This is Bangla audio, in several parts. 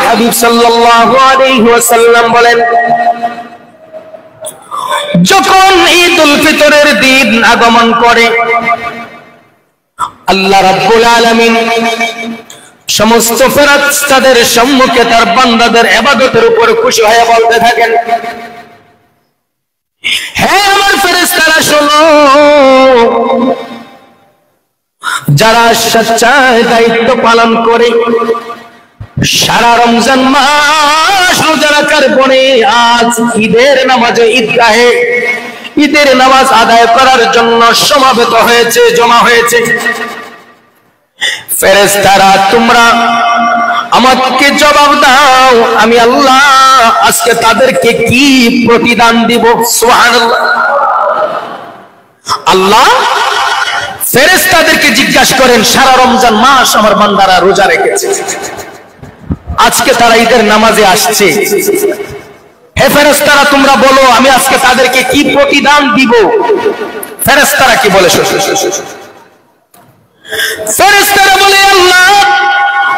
হাবিব সাল্লাল্লাহু আলাইহি ওয়াসাল্লাম বলেন, যখন ঈদুল ফিতরের দিন আগমন করে আল্লাহ রাব্বুল আলামিন সমস্ত ফেরেশতাদের সম্মুখে তার বান্দাদের ইবাদতের উপর খুশি হয়ে বলতে থাকেন, হে আমার ফেরেশতারা শোনো, যারা সচ্চাই দায়িত্ব পালন করে সারা রমজান মাস রোজা রাখার পরে আজ ঈদের নামাজে ঈদগাহে ঈদের নামাজ আদায় করার জন্য সমাবেত হয়েছে, জমা হয়েছে, ফেরেশতারা তোমরা আমাকে জবাব দাও, আমি আল্লাহ আজকে তাদেরকে কি প্রতিদান দিব। সুবহানাল্লাহ। আল্লাহ ফেরেশতাদেরকে জিজ্ঞাসা করেন, সারা রমজান মাস আমার বান্দারা রোজা রেখেছে, আজকে তারা ঈদের নামাজে আসছে, হে ফেরেশতারা তোমরা বলো আমি আজকে তাদেরকে কি প্রতিদান দিব। ফেরেশতারা কি বলে? ফেরেশতারা বলে, আল্লাহ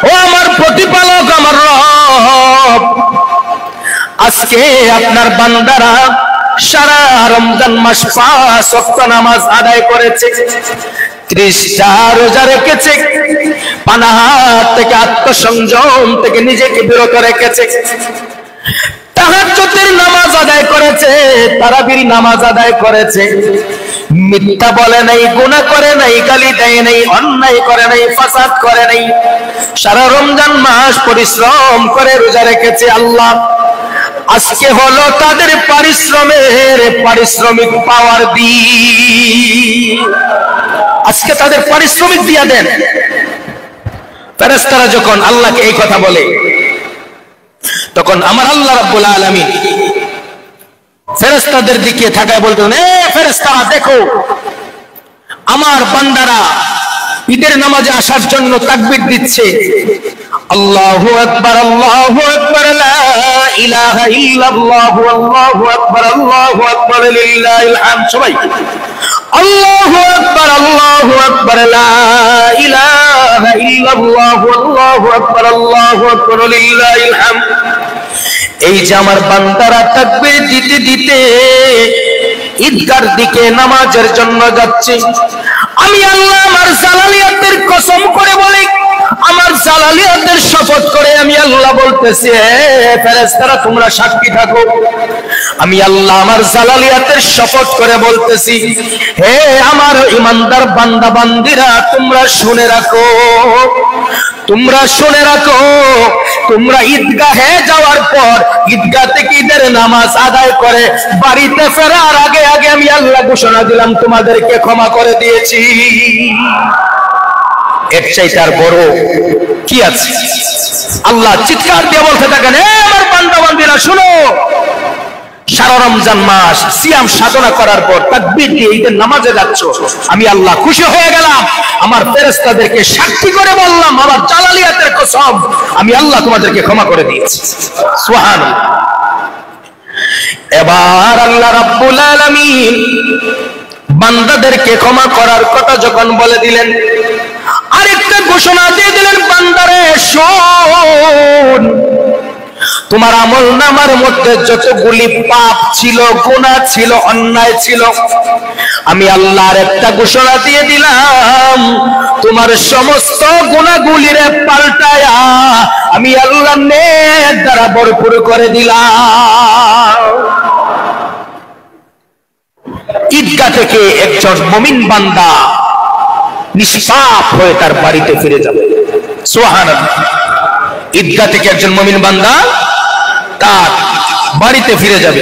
ও আমার প্রতিপালক, আমার রব, আজকে আপনার বান্দারা সারা রমজান মাস 5 ওয়াক্ত নামাজ আদায় করেছে, 30টা রোজা রেখেছে, পানাহার থেকে আত্মসংযম থেকে নিজেকে বিরত রেখেছে, তাহাজ্জুদের নামাজ আদায় করেছে, তারাবির নামাজ আদায় করেছে, মিথ্যা বলে নাই, গুনাহ করে নাই, গালি দেয় নাই, অন্যায় করে নাই, ফাসাদ করে নাই, সারা রমজান মাস পরিশ্রম করে রোজা রেখেছে। আল্লাহ আজকে হলো তাদের পারিশ্রমিক পাওয়ার দিন, আজকে তাদের পারিশ্রমিক দিয়ে দেন। ফেরেশতারা যখন আল্লাহকে এই কথা বলে, তখন আমার আল্লাহ রাব্বুল আলামিন ফেরেশতাদের দিকে তাকায় বলতেন, এ ফেরেশতারা দেখো, আমার বান্দারা ঈদের নামাজে আসার জন্য তাকবীর দিচ্ছে, আল্লাহু আকবার, আল্লাহু আকবার, লা ইলাহা ইল্লাল্লাহ, আল্লাহু আকবার, লিল্লাহিল হামদ। সবাই আল্লাহু আকবার, আল্লাহু আকবার, লা ইলাহা ইল্লাল্লাহ, আল্লাহু আকবার, লিল্লাহিল হামদ। এই যে আমার বান্দারা তাকবীর দিতে দিতে ঈদগার দিকে নামাজের জন্য যাচ্ছে, আমি আল্লাহ আমার জালালিয়াতের কসম করে বলি, আমার জালালিয়াতের শপথ করে আমি আল্লাহ বলতেছি, হে ফেরেশতারা তোমরা সাক্ষী থাকো, আমি আল্লাহ আমার জালালিয়াতের শপথ করে বলতেছি, হে আমার ইমানদার বান্দা বান্দিরা তোমরা শুনে রাখো, তোমরা শুনে রাখো, তোমরা ঈদগাহে যাওয়ার পর ঈদগাহ থেকে ঈদের নামাজ আদায় করে বাড়িতে ফেরার আগে আগে আমি আল্লাহ ঘোষণা দিলাম তোমাদেরকে ক্ষমা করে দিয়েছি। এর চাইতে আর বড় কি আছে? আল্লাহ চিৎকার দিয়ে বলতে থাকেন, হে আমার বান্দা বান্দিরা শুনো, সারা রমজান মাস সিয়াম সাধনা করার পর তাকবীর দিয়ে ঈদের নামাজে যাচ্ছ, আমি আল্লাহ খুশি হয়ে গেলাম, আমার ফেরেশতাদেরকে সাক্ষী করে বললাম, আমার জালালিয়াতের কসম, আমি আল্লাহ তোমাদেরকে ক্ষমা করে দিয়েছি। সুবহানাল্লাহ। এবার আল্লাহ রাব্বুল আলামিন বান্দাদেরকে ক্ষমা করার কথা যখন বলে দিলেন, আরেকটা ঘোষণা দিয়ে দিলেন, বান্দারে শোন, তোমার আমলনামার মধ্যে যতগুলি পাপ ছিল, গুনাহ ছিল, অন্যায় ছিল, আমি আল্লাহর একটা ঘোষণা দিয়ে দিলাম, তোমার সমস্ত গুনাহগুলিরে পাল্টায়া আমি আল্লাহ নেক দ্বারা ভরপুর করে দিলাম। ঈদগাহ থেকে একজন মুমিন বান্দা নিষ্পাপ হয়ে তার বাড়িতে ফিরে যাবে। সুবহানাল্লাহ। ঈদগাহ থেকে একজন মুমিন বান্দা তার বাড়িতে ফিরে যাবে।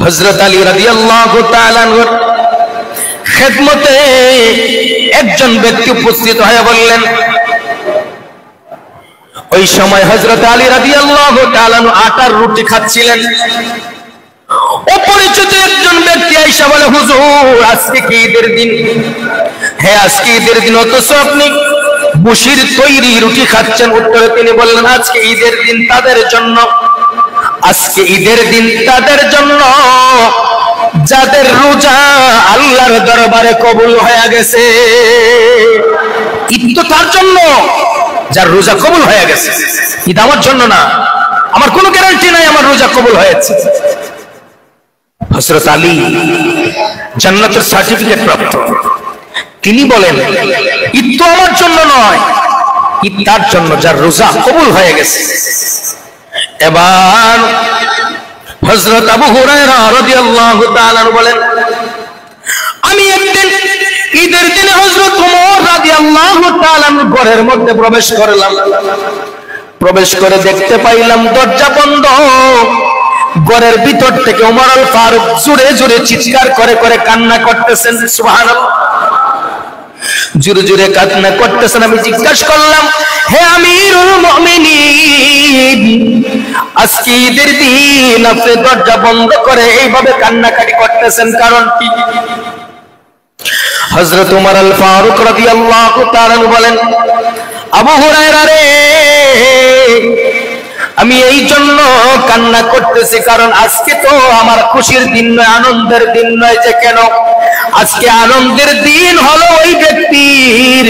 হযরত আলী রাদিয়াল্লাহু তাআলা আনহুর খেদমতে একজন ব্যক্তি উপস্থিত হয়ে বললেন, ওই সময় হযরত আলী রাদিয়াল্লাহু তাআলা আনহু আটার রুটি খাচ্ছিলেন। অপরিচিত একজন ব্যক্তি আয়েশা বলে, হুজুর আজকে কি ঈদের দিন? হ্যাঁ আজকে ঈদের দিন, অথচ আপনি বুশির তৈরি রুটি খাচ্ছেন। উত্তরে তিনি বললেন, আজকে ঈদের দিন তাদের জন্য, আজকে ঈদের দিন তাদের জন্য যাদের রোজা আল্লাহর দরবারে কবুল হয়ে গেছে। ঈদ তো তার জন্য যার রোজা কবুল হয়ে গেছে। ঈদ আমার জন্য না, আমার কোনো গ্যারান্টি নাই আমার রোজা কবুল হয়েছে। হযরত আলী জান্নাতের সার্টিফিকেট প্রাপ্ত, তিনি বলেন ঈদ তো আমার জন্য নয়, ঈদ তার জন্য যার রোজা কবুল হয়ে গেছে। এবার হযরত আবু হুরায়রা রাদিয়াল্লাহু তাআলা বলেন, আমি একদিন ঈদের দিনে হযরত ওমর রাদিয়াল্লাহু তাআলা ঘরের মধ্যে প্রবেশ করলাম। প্রবেশ করে দেখতে পাইলাম দরজা বন্ধ। ঘরের ভিতর থেকে ওমর আল ফারুক জোরে জোরে চিৎকার করে করে কান্না করতেছেন। সুবহানাল্লাহ, জোরে জোরে কান্না করতেছেন। আমি জিজ্ঞাসা করলাম, হে আমিরুল মুমিনিন, আজকে ঈদের দিন আপনি দরজা বন্ধ করে এইভাবে কান্নাকাটি করতেছেন, কারণ কি? হযরত ওমর আল ফারুক রাদিয়াল্লাহু তাআলা বলেন, আবু হুরায়রা রে, আমি এই জন্য কান্না করতেছি কারণ আজকে তো আমার খুশির দিন নয়, আনন্দের দিন নয়। যে কেন? আজকে আনন্দের দিন হলো ওই ব্যক্তির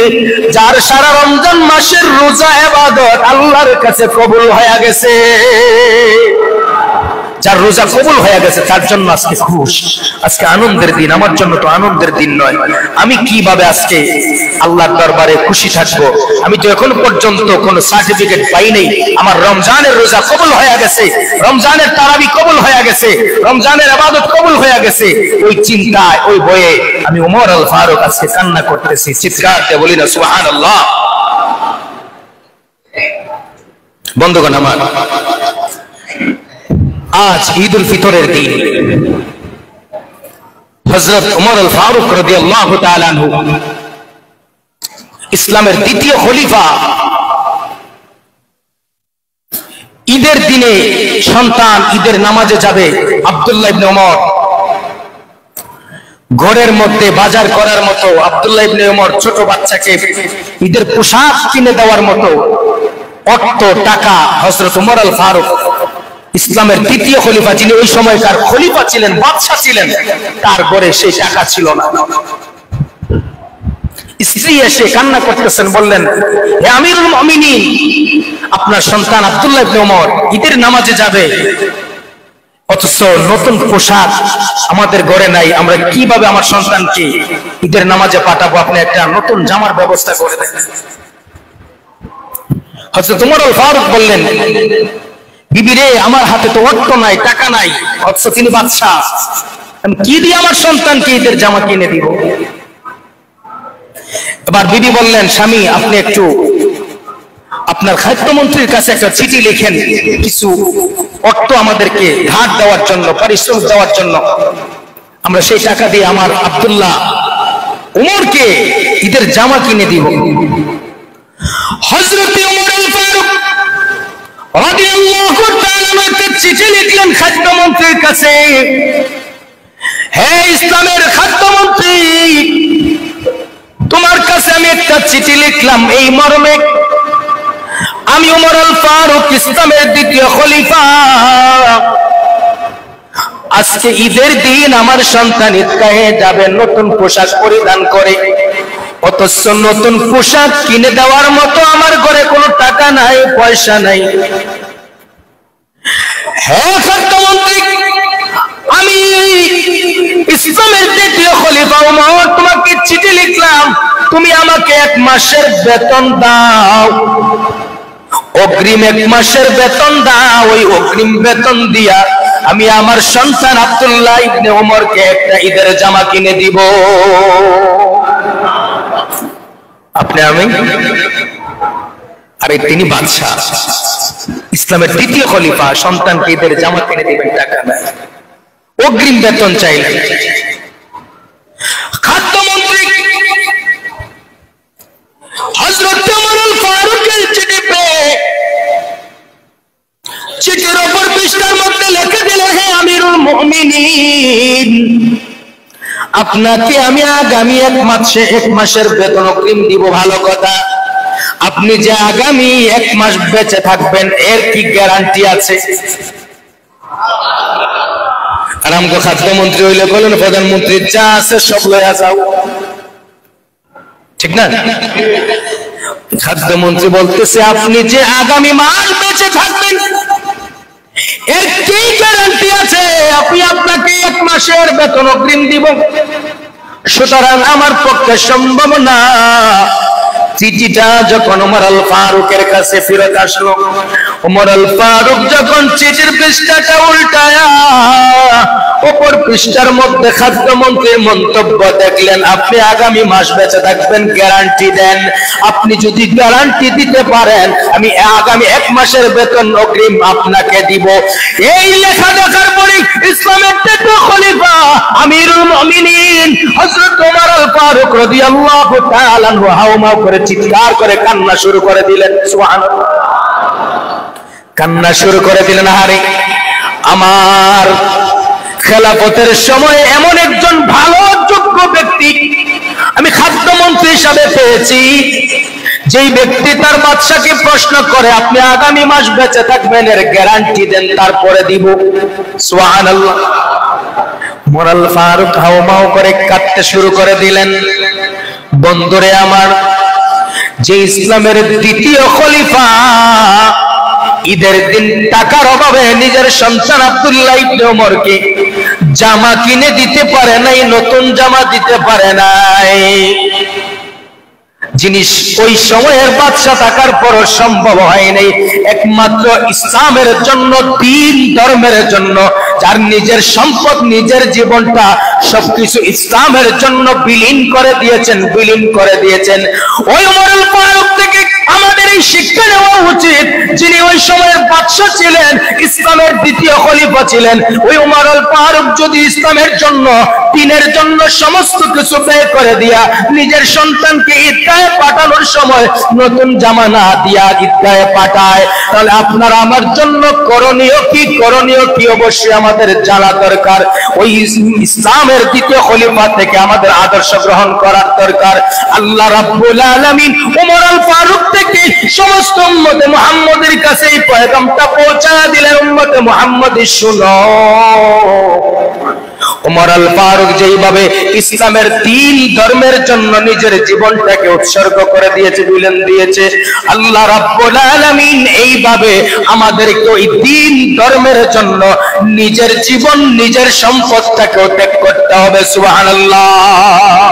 যার সারা রমজান মাসের রোজা ইবাদত আল্লাহর কাছে কবুল হয়ে গেছে। যার রোজা কবুল হয়ে গেছে তার জন্য আজকে খুশি, আজকে আনন্দের দিন। আমার জন্য তো আনন্দের দিন নয়। আমি কিভাবে আজকে আল্লাহর দরবারে খুশি থাকবো? আমি তো এখন পর্যন্ত কোনো সার্টিফিকেট পাই নাই আমার রমজানের রোজা কবুল হয়ে গেছে, রমজানের তারাবি কবুল হয়ে গেছে, রমজানের ইবাদত কবুল হয়ে গেছে। ওই চিন্তায়, ওই ভয়ে আমি ওমর আল ফারুক আজকে কান্না করতেছি। চিৎকার দিয়ে বলি না সুবহানাল্লাহ। বন্ধুগণ আমার, আজ ঈদ উল ফিতরের দিন। হযরত ওমর আল ফারুক রাদিয়াল্লাহু তাআলা আনহু ইসলামের দ্বিতীয় খলিফা। ঈদের দিনে সন্তান ঈদের নামাজে যাবে, আব্দুল্লাহ ইবনে ওমর ঘরের মধ্যে বাজার করার মতো, আব্দুল্লাহ ইবনে ওমর ছোট বাচ্চাকে ঈদের পোশাক কিনে দেওয়ার মতো অর্থ টাকা হযরত ওমর আল ফারুক ইসলামের দ্বিতীয় খলিফা, যিনি ওই সময়কার খলিফা ছিলেন, বাদশা ছিলেন, তার ঘরে সেই টাকা ছিল না। স্ত্রী এসে কান্না করতেছেন, বললেন, হে আমিরুল মুমিনিন, আপনার সন্তান আব্দুল্লাহ ইবনে ওমর ঈদের নামাজে যাবে, অথচ নতুন পোশাক আমাদের ঘরে নাই, আমরা কিভাবে আমার সন্তানকে ঈদের নামাজে পাঠাবো? আপনি একটা নতুন জামার ব্যবস্থা করে দেন। হযরত ওমর আল ফারুক বললেন, বিবি রে, আমার হাতে তো অর্থ নাই, টাকা নাই, অথচ তিনি বাদশা, আমি কি দিয়ে আমার সন্তানকে ঈদের জামা কিনে দিব? এবার বিবি বললেন, স্বামী, আপনি একটু আপনার খাদ্যমন্ত্রীর কাছে একটা চিঠি লিখেন, কিছু অর্থ আমাদেরকে ধার দেওয়ার জন্য, পারিশ্রমিক দেওয়ার জন্য, আমরা সেই টাকা দিয়ে আমার আব্দুল্লাহ ওমরকে ঈদের জামা কিনে দিব। হযরত ওমর আল ফারুক রাদিয়াল্লাহু তাআলা একটা চিঠি লিখলেন খাদ্যমন্ত্রীর কাছে, হে ইসলামের খাদ্যমন্ত্রী, তোমার কাছে আমি একটা চিঠি লিখলাম এই মর্মে, আমি ওমর আল ফারুক ইসলামের দ্বিতীয় খলিফা, আজকে ঈদের দিন আমার সন্তান ঈদগাহে যাবে নতুন পোশাক পরিধান করে, অথচ নতুন পোশাক কিনে দেওয়ার মতো আমার ঘরে কোনো টাকা নাই, পয়সা নাই। হ্যাঁ খাদ্যমন্ত্রী, আমি ইসলামের দ্বিতীয় খলিফা ওমর তোমাকে চিঠি লিখলাম, তুমি আমাকে 1 মাসের বেতন দাও, অগ্রিম 1 মাসের বেতন দাও। ওই অগ্রিম বেতন দিয়া আমি আমার সন্তান আব্দুল্লাহ ইবনে ওমরকে একটা ঈদের জামা কিনে দিব। আপনি আমি, আরে তিনি বাদশা, ইসলামের দ্বিতীয় খলিফা, সন্তানকে ঈদের জামা কিনে দিবেন, টাকা নাই, অগ্রিম বেতন চাইলেন। খাদ্যমন্ত্রী হযরত ওমর আল ফারুকের চিঠি পেয়ে চিঠির উপর পৃষ্ঠার মধ্যে লিখে দিলেন, হে আমিরুল মুমিনিন, আপনাকে আমি আগামী 1 মাসের বেতন অগ্রিম দিব, ভালো কথা, আপনি যে আগামী 1 মাস বেঁচে থাকবেন এর কি গ্যারান্টি আছে? আর আমাকে খাদ্যমন্ত্রী হইলে বলেন, প্রধানমন্ত্রী যা আছে সব লইয়া যাও, ঠিক না? খাদ্যমন্ত্রী বলতেছে, আপনি যে আগামী মাস বেঁচে থাকবেন এর কি গ্যারান্টি আছে? আপনাকে 1 মাসের বেতন অগ্রিম দিব, সুতরাং আমার পক্ষে সম্ভব না। চিঠিটা যখন ওমর আল ফারুকের কাছে ফেরত আসলো, ওমর আল ফারুক যখন চিঠির পৃষ্ঠাটা উল্টায়া অপর পৃষ্ঠার মধ্যে খাদ্যমন্ত্রীর মন্তব্য দেখলেন, আপনি আগামী মাস বেঁচে থাকবেন, গ্যারান্টি দেন। আপনি যদি গ্যারান্টি দিতে পারেন আমি আগামী 1 মাসের বেতন অগ্রিম আপনাকে দিব। এই লেখা দেখার পরে ইসলামের দ্বিতীয় খলিফা আমিরুল মুমিনিন হযরত ওমর আল ফারুক রাদিয়াল্লাহু তাআলা আনহু হাওমাও করে চিৎকার করে কান্না শুরু করে দিলেন। সুবহানাল্লাহ, কান্না শুরু করে দিলেন। আরে আমার খেলাফতের সময় এমন একজন ভালো যোগ্য ব্যক্তি আমি খাদ্যমন্ত্রী হিসাবে পেয়েছি, যেই ব্যক্তি তার বাদশাকে প্রশ্ন করে আপনি আগামী মাস বেঁচে থাকবেন এর গ্যারান্টি দেন, তারপরে দিব। সুবহানাল্লাহ। ওমর আল ফারুক হাওমাও করে কাঁদতে শুরু করে দিলেন। বন্ধুরে আমার, যে ইসলামের দ্বিতীয় খলিফা ঈদের দিন টাকার অভাবে নিজের সন্তান আব্দুল্লাহ ইবনে ওমরকে জামা কিনে দিতে পারে নাই, নতুন জামা দিতে পারে নাই, জিনিস ওই সময়ের বাদশা থাকার পরও সম্ভব হয় নাই, একমাত্র ইসলামের জন্য, দ্বীন ধর্মের জন্য, যার নিজের সম্পদ নিজের জীবনটা সবকিছু ইসলামের জন্য বিলীন করে দিয়েছেন। ওই ওমর আল ফারুক থেকে আমাদের এই শিক্ষা নেওয়া উচিত, যিনি ওই সময়ের বাদশা ছিলেন, ইসলামের দ্বিতীয় খলিফা ছিলেন। ওই ওমর আল ফারুক যদি ইসলামের জন্য, দ্বীনের জন্য সমস্ত কিছু ব্যয় করে দিয়া নিজের সন্তানকে ঈদগাহে পাঠানোর সময় নতুন জামা না দিয়া ঈদগাহে পাঠায়, তাহলে আপনার আমার জন্য করণীয় কি অবশ্যই আমাদের জানা দরকার। ওই ইসলামের দ্বিতীয় খলিফা থেকে আমাদের আদর্শ গ্রহণ করার দরকার। আল্লাহ রাব্বুল আলামিন ওমর আল ফারুক থেকে সমস্ত উম্মতে মুহাম্মদের কাছে এই পয়গামটা পৌঁছায়া দিলেন, উম্মতে মুহাম্মদ শুনো। ওমর আল ফারুক যেইভাবে ইসলামের দ্বীন ধর্মের জন্য নিজের জীবনটাকে উৎসর্গ করে দিয়েছে, আল্লাহ রাব্বুল আলামিন এইভাবে আমাদেরকে ওই দ্বীন ধর্মের জন্য নিজের জীবন নিজের সম্পদটাকে ত্যাগ করতে হবে। সুবহানাল্লাহ।